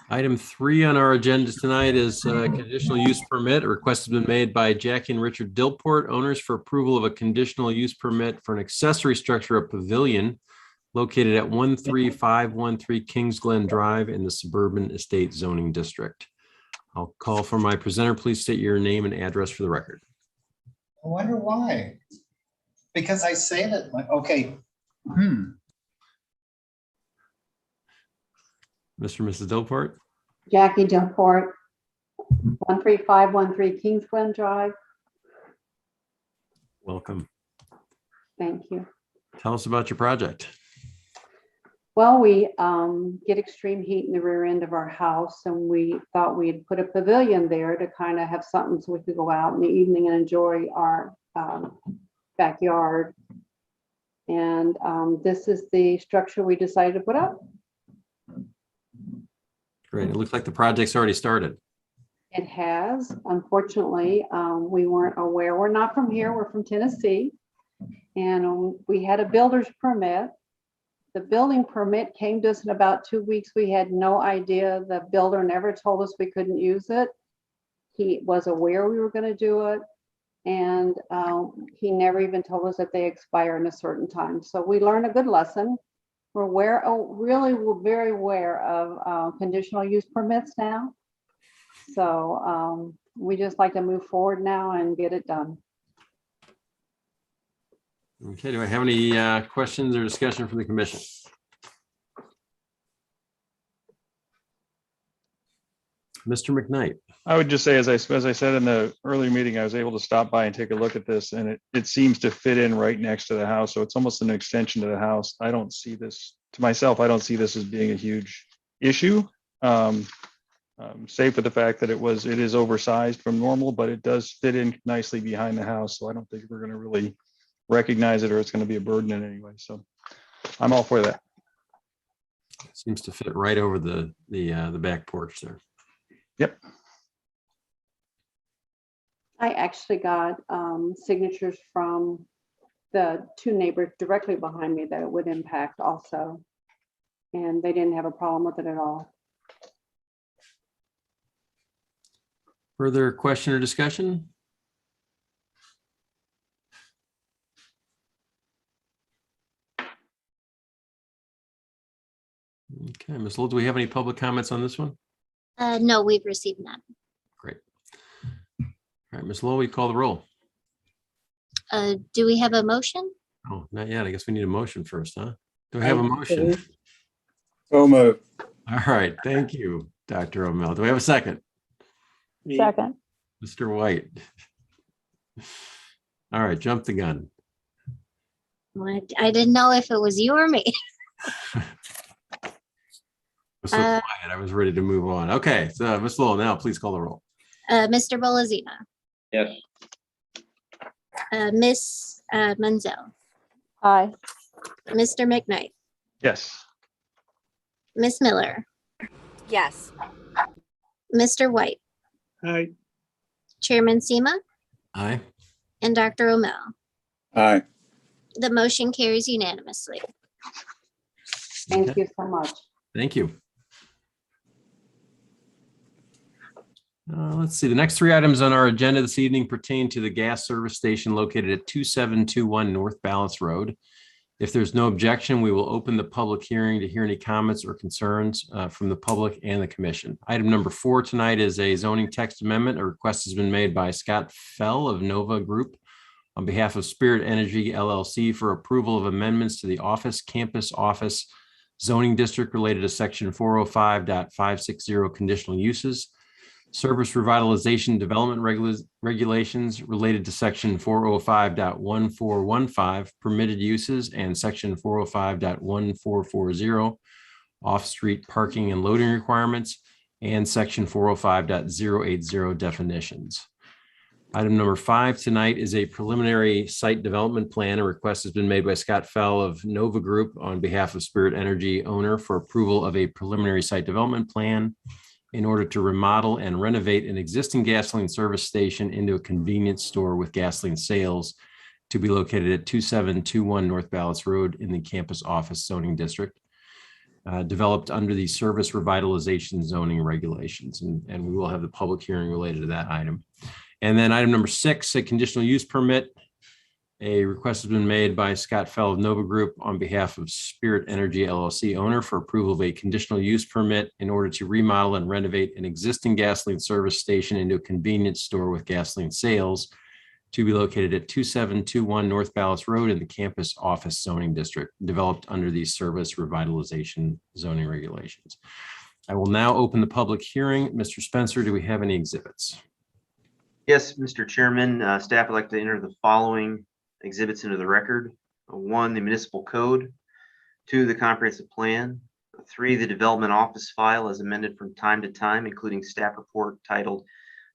Speaker 2: Item 3 on our agenda tonight is a conditional use permit. A request has been made by Jackie and Richard Dilport, owners, for approval of a conditional use permit for an accessory structure, a pavilion, located at 13513 Kings Glen Drive in the Suburban Estate Zoning District. I'll call for my presenter. Please state your name and address for the record.
Speaker 11: I wonder why. Because I say that, okay.
Speaker 2: Mr. and Mrs. Dilport.
Speaker 12: Jackie Delport, 13513 Kings Glen Drive.
Speaker 2: Welcome.
Speaker 12: Thank you.
Speaker 2: Tell us about your project.
Speaker 12: Well, we get extreme heat in the rear end of our house, and we thought we'd put a pavilion there to kind of have something so we could go out in the evening and enjoy our backyard. And this is the structure we decided to put up.
Speaker 2: Great. It looks like the project's already started.
Speaker 12: It has. Unfortunately, we weren't aware. We're not from here. We're from Tennessee. And we had a builder's permit. The building permit came to us in about 2 weeks. We had no idea. The builder never told us we couldn't use it. He was aware we were going to do it. And he never even told us that they expire in a certain time. So we learned a good lesson. We're we're very aware of conditional use permits now. So we just like to move forward now and get it done.
Speaker 2: Okay, do I have any questions or discussion from the commission? Mr. McKnight.
Speaker 5: I would just say, as I said in the earlier meeting, I was able to stop by and take a look at this, and it seems to fit in right next to the house. So it's almost an extension to the house. I don't see this, to myself, I don't see this as being a huge issue. Save for the fact that it is oversized from normal, but it does fit in nicely behind the house. So I don't think we're going to really recognize it, or it's going to be a burden in any way. So I'm all for that.
Speaker 2: Seems to fit right over the back porch there.
Speaker 5: Yep.
Speaker 12: I actually got signatures from the two neighbors directly behind me that it would impact also. And they didn't have a problem with it at all.
Speaker 2: Further question or discussion? Okay, Ms. Lowell, do we have any public comments on this one?
Speaker 1: No, we've received none.
Speaker 2: Great. All right, Ms. Lowell, we call the roll.
Speaker 1: Do we have a motion?
Speaker 2: Oh, not yet. I guess we need a motion first, huh? Do we have a motion?
Speaker 13: So moved.
Speaker 2: All right, thank you, Dr. O'Mell. Do we have a second?
Speaker 3: Second.
Speaker 2: Mr. White. All right, jump the gun.
Speaker 1: Well, I didn't know if it was you or me.
Speaker 2: I was so quiet, I was ready to move on. Okay, so Ms. Lowell, now please call the roll.
Speaker 1: Mr. Bolazina,
Speaker 7: Yes.
Speaker 1: Miss Menzel,
Speaker 3: Aye.
Speaker 1: Mr. McKnight,
Speaker 5: Yes.
Speaker 1: Miss Miller,
Speaker 10: Yes.
Speaker 1: Mr. White,
Speaker 13: Aye.
Speaker 1: Chairman Sema,
Speaker 2: Aye.
Speaker 1: and Dr. O'Mell.
Speaker 13: Aye.
Speaker 1: The motion carries unanimously.
Speaker 12: Thank
Speaker 2: Okay,
Speaker 12: you so much.
Speaker 2: thank you. Let's see, the next three items on our agenda this evening pertain to the gas service station located at 2721 North Balance Road. If there's no objection, we will open the public hearing to hear any comments or concerns from the public and the commission. Item number 4 tonight is a zoning text amendment. A request has been made by Scott Fell of Nova Group on behalf of Spirit Energy LLC for approval of amendments to the campus office zoning district related to section 405.560 conditional uses, service revitalization development regulations related to section 405.1415 permitted uses and section 405.1440 off-street parking and loading requirements and section 405.080 definitions. Item number 5 tonight is a preliminary site development plan. A request has been made by Scott Fell of Nova Group on behalf of Spirit Energy owner for approval of a preliminary site development plan in order to remodel and renovate an existing gasoline service station into a convenience store with gasoline sales to be located at 2721 North Balance Road in the campus office zoning district, developed under the service revitalization zoning regulations. And we will have the public hearing related to that item. And then item number 6, a conditional use permit. A request has been made by Scott Fell of Nova Group on behalf of Spirit Energy LLC owner for approval of a conditional use permit in order to remodel and renovate an existing gasoline service station into a convenience store with gasoline sales to be located at 2721 North Balance Road in the campus office zoning district, developed under the service revitalization zoning regulations. I will now open the public hearing. Mr. Spencer, do we have any exhibits?
Speaker 9: Yes, Mr. Chairman, staff would like to enter the following exhibits into the record. 1, the municipal code. 2, the comprehensive plan. 3, the development office file as amended from time to time, including staff report titled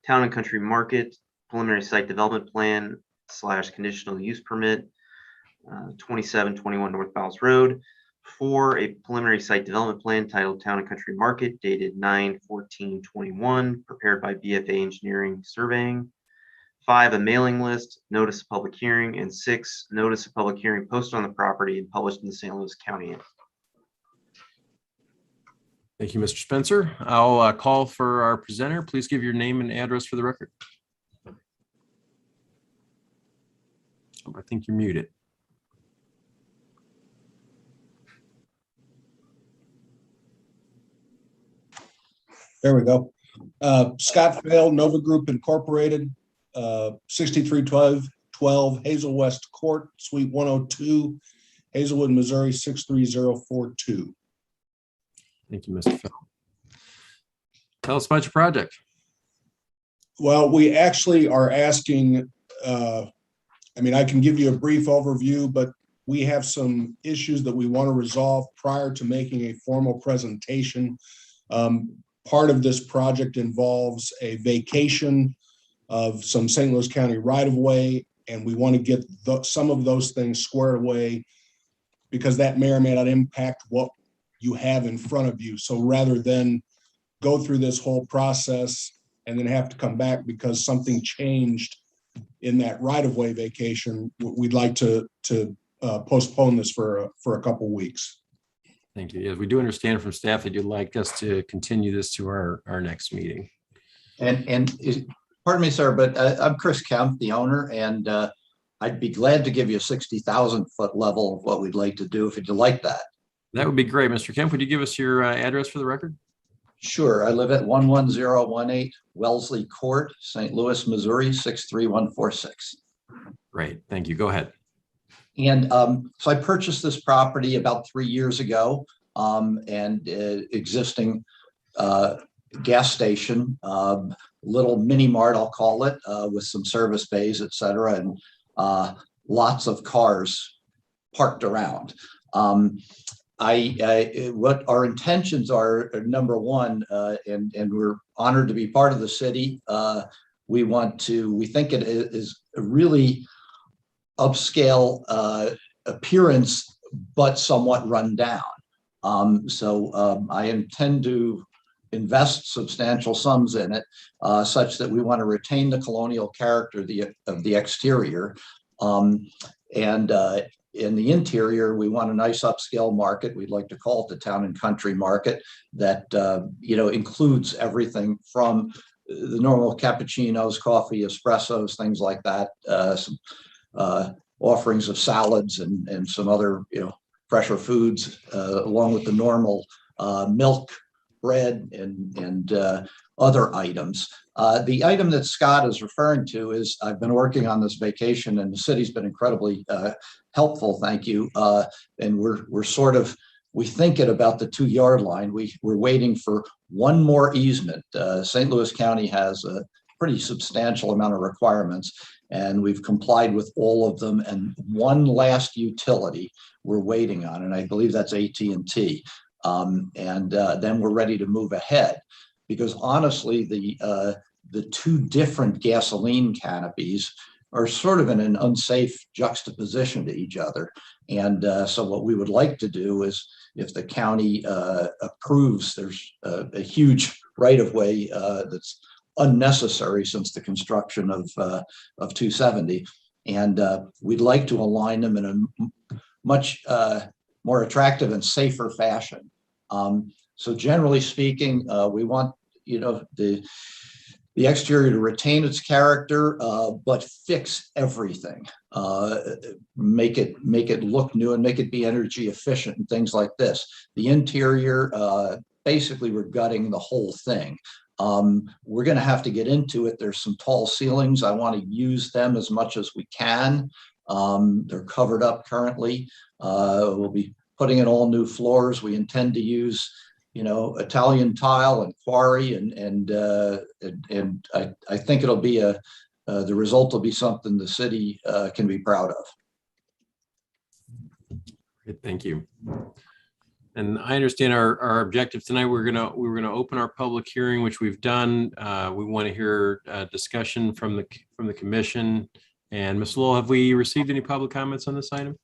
Speaker 9: Town and Country Market, preliminary site development plan / conditional use permit, 2721 North Balance Road. 4, a preliminary site development plan titled Town and Country Market dated 9/14/21, prepared by BFA Engineering Surveying. 5, a mailing list, notice of public hearing, and 6, notice of public hearing posted on the property and published in the St. Louis County.
Speaker 2: Thank you, Mr. Spencer. I'll call for our presenter. Please give your name and address for the record. I think you're muted.
Speaker 13: There we go. Scott Fell, Nova Group Incorporated, 6312 Hazel West Court, Suite 102, Hazelwood, Missouri, 63042.
Speaker 2: Thank you, Mr. Fell. Tell us about your project.
Speaker 13: Well, we actually are asking, I can give you a brief overview, but we have some issues that we want to resolve prior to making a formal presentation. Part of this project involves a vacation of some St. Louis County right-of-way, and we want to get some of those things squared away because that may or may not impact what you have in front of you. So rather than go through this whole process and then have to come back because something changed in that right-of-way vacation, we'd like to postpone this for a couple weeks.
Speaker 2: Thank you. Yes, we do understand from staff that you'd like us to continue this to our next meeting.
Speaker 14: Pardon me, sir, but I'm Chris Kemp, the owner, and I'd be glad to give you a 60,000 foot level of what we'd like to do if you'd like that.
Speaker 2: That would be great. Mr. Kemp, would you give us your address for the record?
Speaker 14: Sure. I live at 11018 Wellesley Court, St. Louis, Missouri, 63146.
Speaker 2: Great. Thank you. Go ahead.
Speaker 14: And so I purchased this property about 3 years ago, and existing gas station, little mini mart, I'll call it, with some service bays, et cetera, and lots of cars parked around. What our intentions are, number one, and we're honored to be part of the city. We think it is a really upscale appearance, but somewhat run down. I intend to invest substantial sums in it, such that we want to retain the colonial character of the exterior. In the interior, we want a nice upscale market. We'd like to call it the town and country market that includes everything from the normal cappuccinos, coffee, espressos, things like that. Some offerings of salads and some other fresher foods, along with the normal milk, bread, and other items. The item that Scott is referring to is I've been working on this vacation, and the city's been incredibly helpful. Thank you. And we think at about the 2-yard line. We're waiting for one more easement. St. Louis County has a pretty substantial amount of requirements, and we've complied with all of them. And one last utility we're waiting on, and I believe that's AT&T. Then we're ready to move ahead, because honestly, the two different gasoline canopies are sort of in an unsafe juxtaposition to each other. And so what we would like to do is, if the county approves, there's a huge right-of-way that's unnecessary since the construction of 270. And we'd like to align them in a much more attractive and safer fashion. So generally speaking, we want the exterior to retain its character, but fix everything, make it look new and make it be energy efficient and things like this. The interior, basically we're gutting the whole thing. We're going to have to get into it. There's some tall ceilings. I want to use them as much as we can. They're covered up currently. We'll be putting in all new floors. We intend to use Italian tile and quarry, and I think it'll be the result will be something the city can be proud of.
Speaker 2: Great, thank you. And I understand our objective tonight. We're gonna open our public hearing, which we've done. We want to hear discussion from the commission. And Ms. Lowell, have we received any public comments on this item?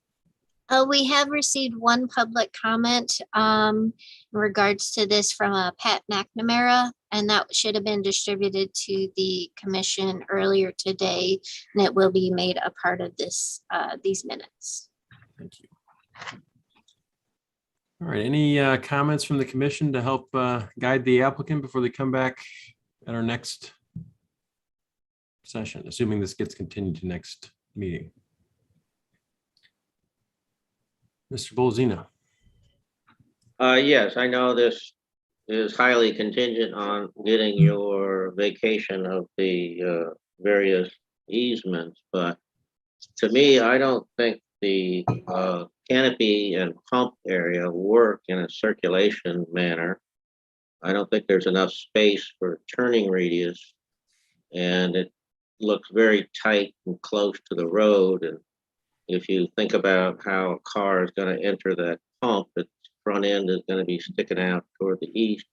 Speaker 1: We have received one public comment in regards to this from Pat McNamara, and that should have been distributed to the commission earlier today, and it will be made a part of these minutes.
Speaker 2: Thank you. All right, any comments from the commission to help guide the applicant before they come back at our next session, assuming this gets continued to next meeting? Mr. Bolzino.
Speaker 7: Yes, I know this is highly contingent on getting your vacation of the various easements, but to me, I don't think the canopy and pump area work in a circulation manner. I don't think there's enough space for turning radius, and it looks very tight and close to the road. And if you think about how a car is going to enter that pump, its front end is going to be sticking out toward the east,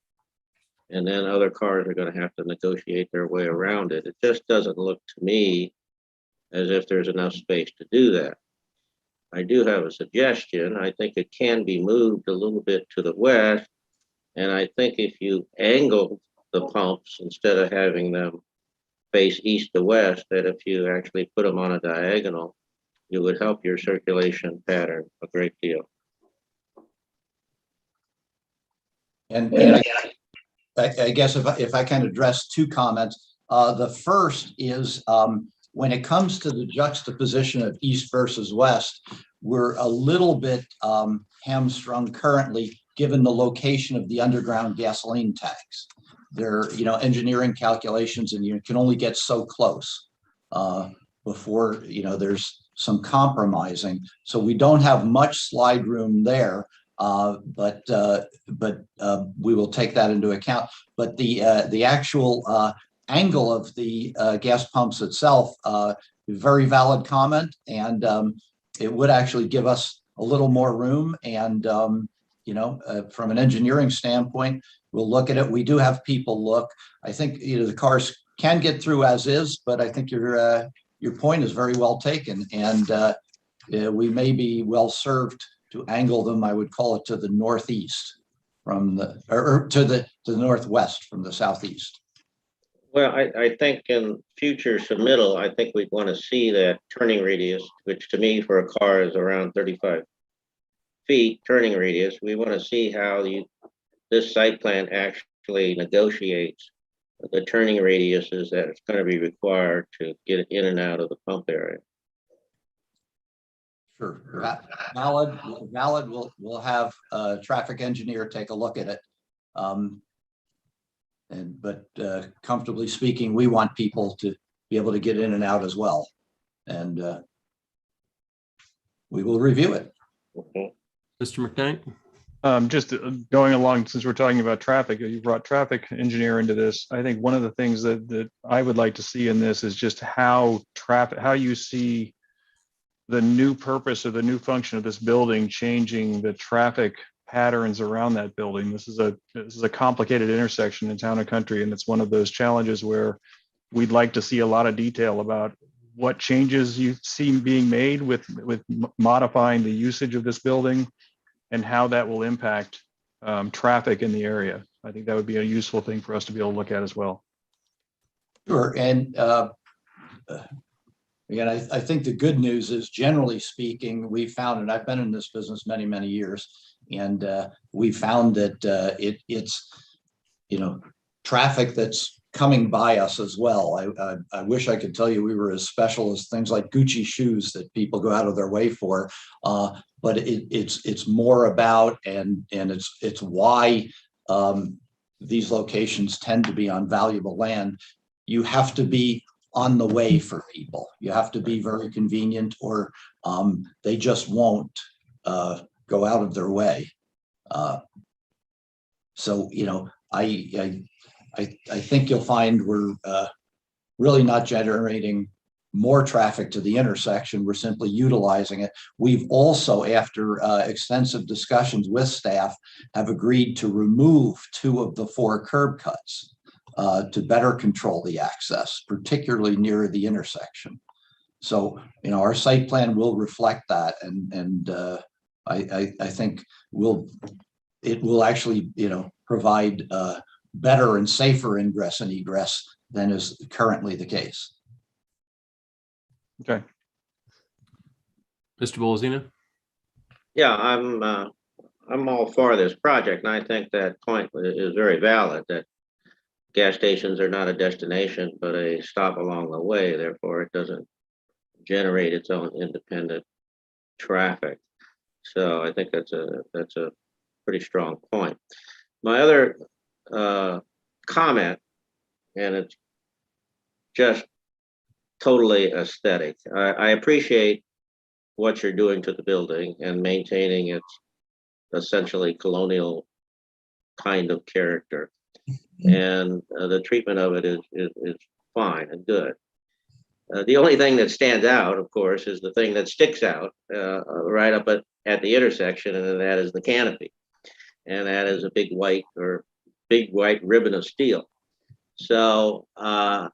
Speaker 7: and then other cars are going to have to negotiate their way around it. It just doesn't look to me as if there's enough space to do that. I do have a suggestion. I think it can be moved a little bit to the west, and I think if you angle the pumps instead of having them face east to west, that if you actually put them on a diagonal, it would help your circulation pattern a great deal.
Speaker 14: And I guess if I can address two comments. The first is when it comes to the juxtaposition of east versus west, we're a little bit hamstrung currently, given the location of the underground gasoline tanks. There are, engineering calculations, and you can only get so close before, there's some compromising. So we don't have much slide room there, but we will take that into account. But the actual angle of the gas pumps itself, very valid comment, and it would actually give us a little more room. And from an engineering standpoint, we'll look at it. We do have people look. I think the cars can get through as is, but I think your point is very well taken, and we may be well served to angle them. I would call it to the northeast from the, or to the northwest from the southeast.
Speaker 7: Well, I think in future submittal, I think we'd want to see that turning radius, which to me for a car is around 35 feet turning radius. We want to see how this site plan actually negotiates the turning radiuses that it's going to be required to get in and out of the pump area.
Speaker 14: Sure, valid. We'll have a traffic engineer take a look at it. But comfortably speaking, we want people to be able to get in and out as well. And we will review it.
Speaker 7: Okay.
Speaker 2: Mr. McKnight?
Speaker 5: Just going along, since we're talking about traffic, you brought traffic engineer into this. I think one of the things that I would like to see in this is just how you see the new purpose or the new function of this building changing the traffic patterns around that building. This is a complicated intersection in Town and Country, and it's one of those challenges where we'd like to see a lot of detail about what changes you see being made with modifying the usage of this building and how that will impact traffic in the area. I think that would be a useful thing for us to be able to look at as well.
Speaker 14: Sure, and again, I think the good news is, generally speaking, we found, and I've been in this business many, many years, and we found that it's traffic that's coming by us as well. I wish I could tell you we were as special as things like Gucci shoes that people go out of their way for, but it's more about, and it's why these locations tend to be on valuable land. You have to be on the way for people. You have to be very convenient, or they just won't go out of their way. So I think you'll find we're really not generating more traffic to the intersection. We're simply utilizing it. We've also, after extensive discussions with staff, have agreed to remove 2 of the 4 curb cuts to better control the access, particularly near the intersection. So, our site plan will reflect that, and I think it will actually, provide better and safer ingress and egress than is currently the case.
Speaker 5: Okay.
Speaker 2: Mr. Bolzina?
Speaker 7: Yeah, I'm all for this project, and I think that point is very valid, that gas stations are not a destination, but a stop along the way. Therefore, it doesn't generate its own independent traffic. So I think that's a pretty strong point. My other comment, and it's just totally aesthetic. I appreciate what you're doing to the building and maintaining its essentially colonial kind of character. and the treatment of it is fine and good. The only thing that stands out, of course, is the thing that sticks out right up at the intersection, and that is the canopy. And that is a big white ribbon of steel. So, and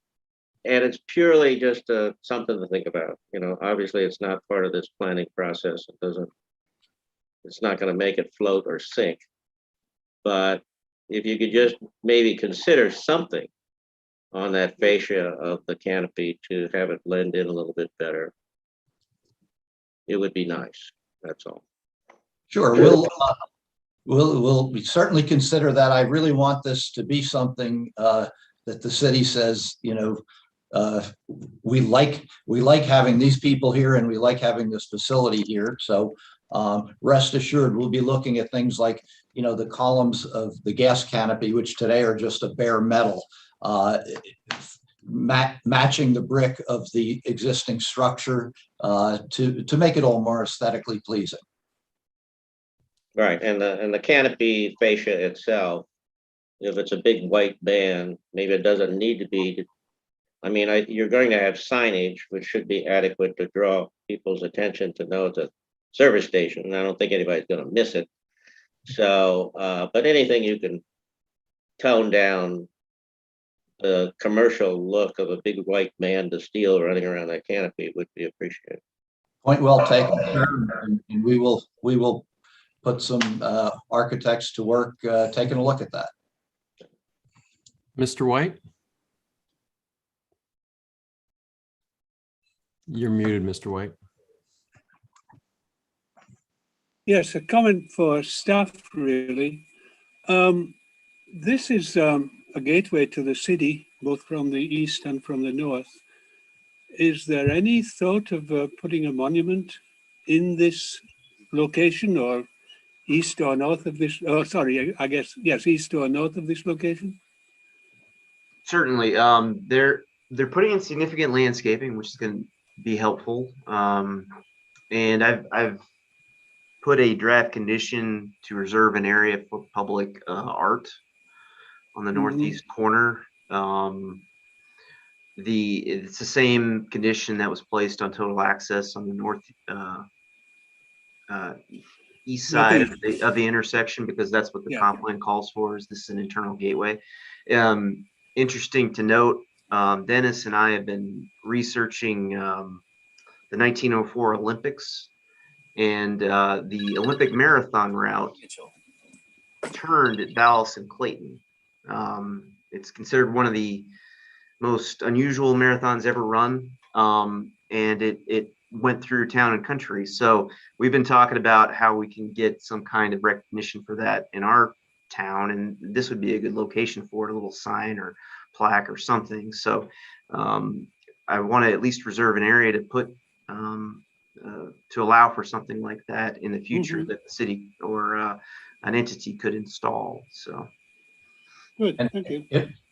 Speaker 7: it's purely just something to think about. You know, obviously it's not part of this planning process. It's not going to make it float or sink. But if you could just maybe consider something on that fascia of the canopy to have it blend in a little bit better, it would be nice. That's all.
Speaker 14: Sure, we'll certainly consider that. I really want this to be something that the city says, you know, we like having these people here and we like having this facility here. So rest assured, we'll be looking at things like, you know, the columns of the gas canopy, which today are just a bare metal, matching the brick of the existing structure to make it all more aesthetically pleasing.
Speaker 7: Right, and the canopy fascia itself, if it's a big white band, maybe it doesn't need to be. I mean, you're going to have signage, which should be adequate to draw people's attention to know it's a service station, and I don't think anybody's going to miss it. So, but anything you can tone down the commercial look of a big white band of steel running around that canopy would be appreciated.
Speaker 14: Point well taken, and we will put some architects to work taking a look at that.
Speaker 2: Mr. White? You're muted, Mr. White.
Speaker 15: Yes, a comment for staff, really. This is a gateway to the city, both from the east and from the north. Is there any thought of putting a monument in this location, or east or north of this? Oh, sorry, I guess, yes, east or north of this location?
Speaker 9: Certainly. They're putting in significant landscaping, which is going to be helpful. And I've put a draft condition to reserve an area for public art on the northeast corner. It's the same condition that was placed on total access on the north east side of the intersection, because that's what the comp plan calls for. Is this is an internal gateway? Interesting to note, Dennis and I have been researching the 1904 Olympics, and the Olympic marathon route turned at Dallas and Clayton. It's considered one of the most unusual marathons ever run, and it went through town and country. So we've been talking about how we can get some kind of recognition for that in our town, and this would be a good location for it, a little sign or plaque or something. So I want to at least reserve an area to put to allow for something like that in the future that the city or an entity could install. So
Speaker 15: good.
Speaker 14: And
Speaker 15: Thank you.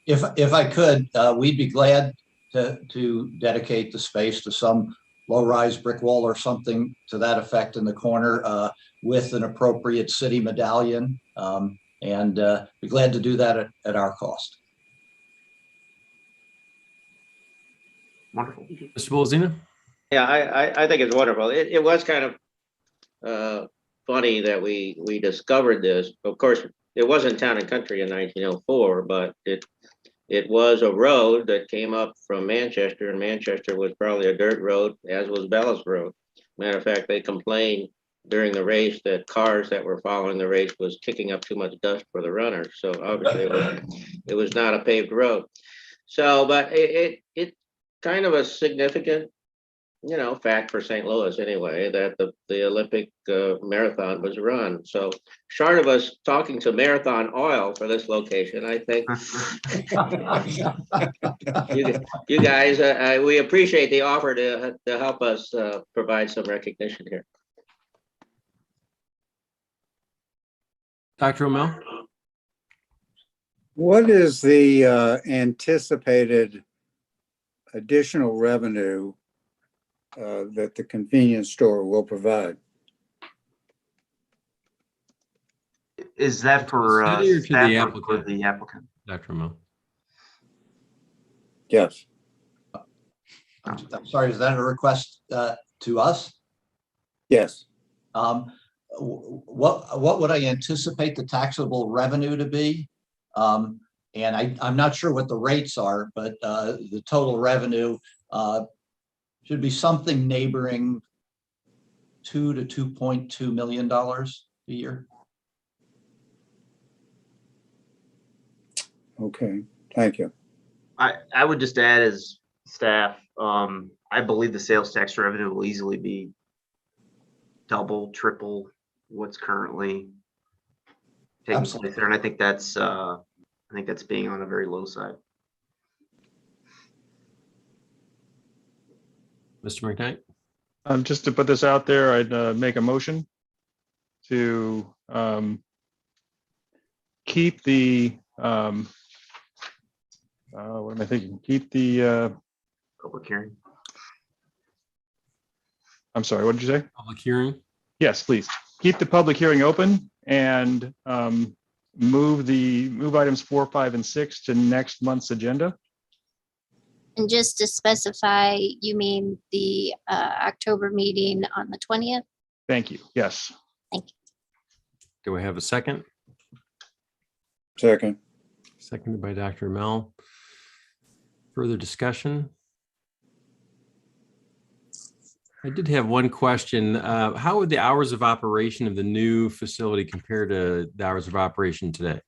Speaker 14: if I could, we'd be glad to dedicate the space to some low-rise brick wall or something to that effect in the corner with an appropriate city medallion, and be glad to do that at our cost.
Speaker 9: Wonderful.
Speaker 2: Mr. Bolzina?
Speaker 7: Yeah, I think it's wonderful. It was kind of funny that we discovered this. Of course, it wasn't Town and Country in 1904, but it was a road that came up from Manchester, and Manchester was probably a dirt road, as was Bellows Road. Matter of fact, they complained during the race that cars that were following the race was kicking up too much dust for the runners. So obviously it was not a paved road. So, but it kind of a significant, fact for St. Louis anyway, that the Olympic marathon was run. So short of us talking to Marathon Oil for this location, I think you guys, we appreciate the offer to help us provide some recognition here.
Speaker 2: Dr. O'Mell?
Speaker 16: What is the anticipated additional revenue that the convenience store will provide?
Speaker 9: Is that for
Speaker 2: City or to the
Speaker 9: staff or
Speaker 2: applicant?
Speaker 9: for the applicant?
Speaker 2: Dr. Mo.
Speaker 16: Yes.
Speaker 14: I'm sorry, is that a request to us?
Speaker 16: Yes.
Speaker 14: What would I anticipate the taxable revenue to be? And I'm not sure what the rates are, but the total revenue should be something neighboring $2 to $2.2 million a year.
Speaker 16: Okay, thank you.
Speaker 9: I would just add as staff, I believe the sales tax revenue will easily be double, triple what's currently taking place there. And I think that's being on a very low side.
Speaker 2: Mr. McKnight?
Speaker 5: Just to put this out there, I'd make a motion to keep the, what am I thinking? Keep the,
Speaker 9: Public hearing.
Speaker 5: I'm sorry, what did you say?
Speaker 2: Public hearing?
Speaker 5: Yes, please. Keep the public hearing open and move items 4, 5, and 6 to next month's agenda.
Speaker 1: And just to specify, you mean the October meeting on the 20th?
Speaker 5: Thank you. Yes.
Speaker 1: Thank you.
Speaker 2: Do we have a second?
Speaker 16: Second.
Speaker 2: Seconded by Dr. Mel. Further discussion? I did have one question. How would the hours of operation of the new facility compare to the hours of operation today?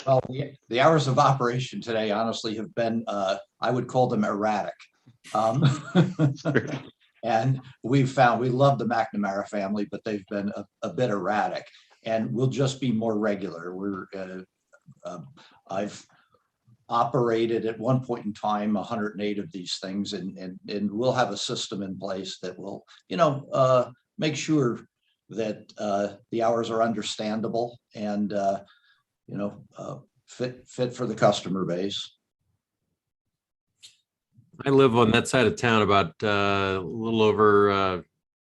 Speaker 14: Well, the hours of operation today honestly have been, I would call them erratic. And we love the McNamara family, but they've been a bit erratic, and we'll just be more regular. I've operated at one point in time 108 of these things, and we'll have a system in place that will, make sure that the hours are understandable and fit for the customer base.
Speaker 2: I live on that side of town, about a little over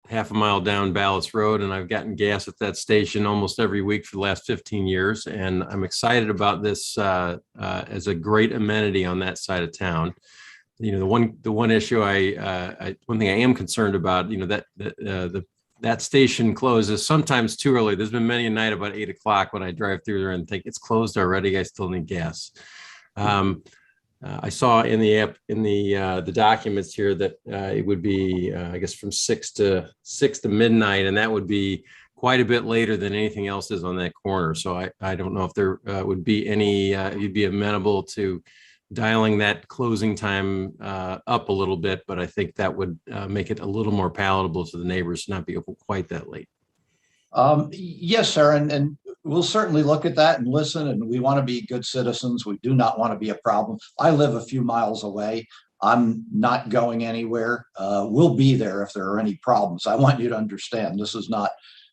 Speaker 2: half a mile down Ballas Road, and I've gotten gas at that station almost every week for the last 15 years. And I'm excited about this as a great amenity on that side of town. The one issue one thing I am concerned about, that station closes sometimes too early. There's been many a night about 8 o'clock when I drive through there and think it's closed already. I still need gas. I saw in the app, in the documents here, that it would be, I guess, from 6 to midnight, and that would be quite a bit later than anything else is on that corner. So I don't know if there would be any, you'd be amenable to dialing that closing time up a little bit, but I think that would make it a little more palatable to the neighbors to not be open quite that late.
Speaker 14: Yes, sir. And we'll certainly look at that and listen, and we want to be good citizens. We do not want to be a problem. I live a few miles away. I'm not going anywhere. We'll be there if there are any problems. I want you to understand, this is not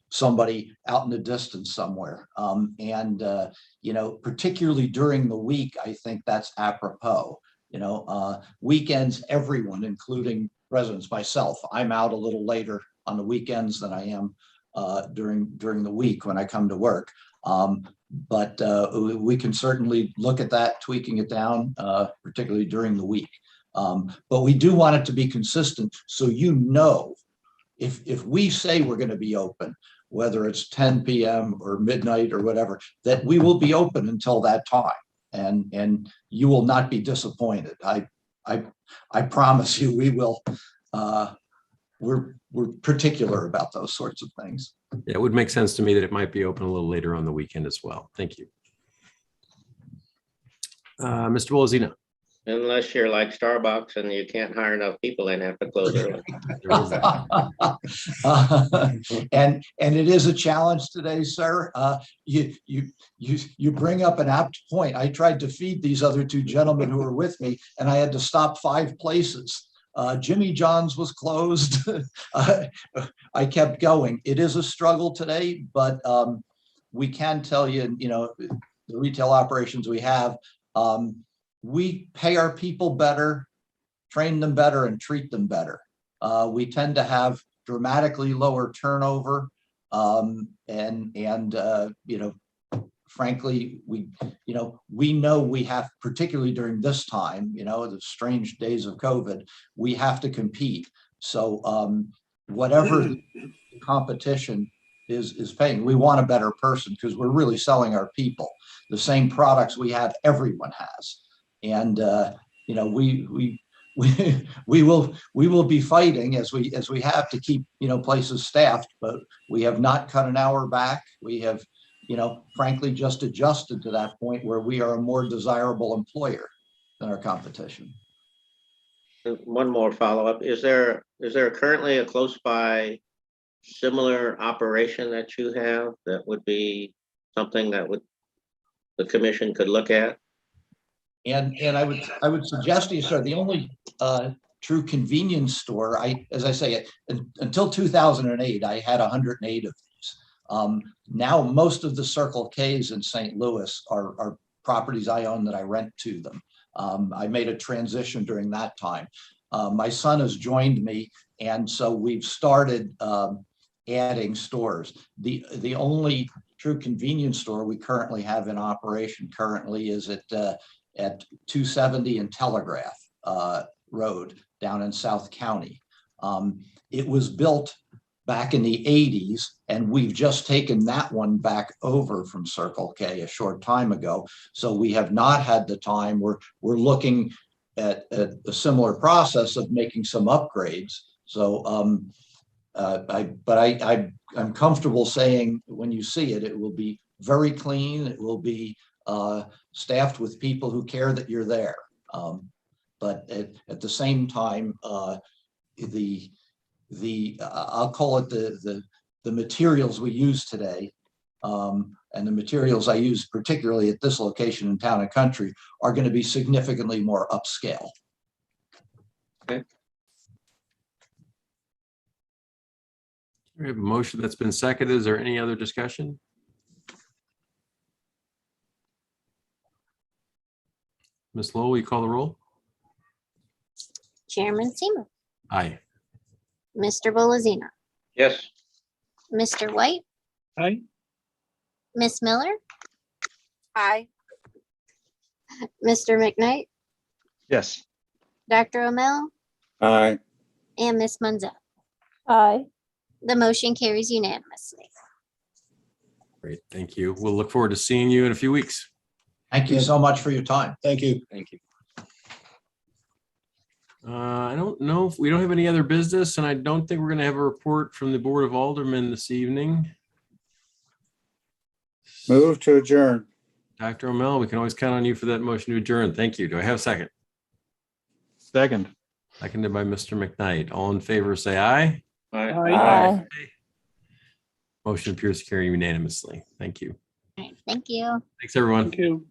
Speaker 14: somebody out in the distance somewhere. Particularly during the week, I think that's apropos. Weekends, everyone, including residents, myself, I'm out a little later on the weekends than I am during the week when I come to work. But we can certainly look at that, tweaking it down, particularly during the week. But we do want it to be consistent, so if we say we're going to be open, whether it's 10 p.m. or midnight or whatever, that we will be open until that time, and you will not be disappointed. I promise you, we will. We're particular about those sorts of things.
Speaker 2: Yeah, it would make sense to me that it might be open a little later on the weekend as well. Thank you. Mr. Wolzina.
Speaker 7: Unless you're like Starbucks and you can't hire enough people and have to close early.
Speaker 14: And it is a challenge today, sir. You bring up an apt point. I tried to feed these other two gentlemen who were with me, and I had to stop 5 places. Jimmy John's was closed. I kept going. It is a struggle today, but we can tell you, the retail operations we have, we pay our people better, train them better, and treat them better. We tend to have dramatically lower turnover, frankly, we know we have, particularly during this time, the strange days of COVID, we have to compete. So whatever the competition is paying, we want a better person because we're really selling our people. The same products we have, everyone has. And we will be fighting as we have to keep places staffed, but we have not cut an hour back. We have frankly just adjusted to that point where we are a more desirable employer than our competition.
Speaker 7: One more follow-up. Is there currently a close by similar operation that you have that would be something that the commission could look at?
Speaker 14: And I would suggest to you, sir, the only true convenience store, as I say, until 2008, I had 108 of these. Now most of the Circle K's in St. Louis are properties I own that I rent to them. I made a transition during that time. My son has joined me, and so we've started adding stores. The only true convenience store we currently have in operation currently is at 270 and Telegraph Road down in South County. It was built back in the 80s, and we've just taken that one back over from Circle K a short time ago. So we have not had the time. We're looking at a similar process of making some upgrades. So I'm comfortable saying when you see it, it will be very clean. It will be staffed with people who care that you're there. But at the same time, I'll call it the materials we use today, and the materials I use particularly at this location in Town and Country are going to be significantly more upscale.
Speaker 7: Okay.
Speaker 2: We have a motion that's been seconded. Is there any other discussion? Ms. Lowell, will you call the roll?
Speaker 1: Chairman Seaman,
Speaker 2: Aye.
Speaker 1: Mr. Bolazina,
Speaker 7: Yes.
Speaker 1: Mr. White,
Speaker 15: Aye.
Speaker 1: Miss Miller,
Speaker 10: Aye.
Speaker 1: Mr. McKnight,
Speaker 5: Yes.
Speaker 1: Dr. O'Mell,
Speaker 16: Aye.
Speaker 1: and Miss Munzel.
Speaker 3: Aye.
Speaker 1: The motion carries unanimously.
Speaker 2: Great, thank you. We'll look forward to seeing you in a few weeks.
Speaker 14: Thank you so much for your time.
Speaker 13: Thank you.
Speaker 9: Thank you.
Speaker 2: I don't know if we don't have any other business, and I don't think we're going to have a report from the Board of Aldermen this evening.
Speaker 16: Move to adjourn.
Speaker 2: Dr. O'Mell, we can always count on you for that motion to adjourn. Thank you. Do I have a second?
Speaker 5: Second.
Speaker 2: Seconded by Mr. McKnight. All in favor, say aye.
Speaker 7: All right.
Speaker 3: Aye.
Speaker 2: Motion appears to carry unanimously. Thank you.
Speaker 1: All right, thank you.
Speaker 2: Thanks, everyone.
Speaker 15: Thank you.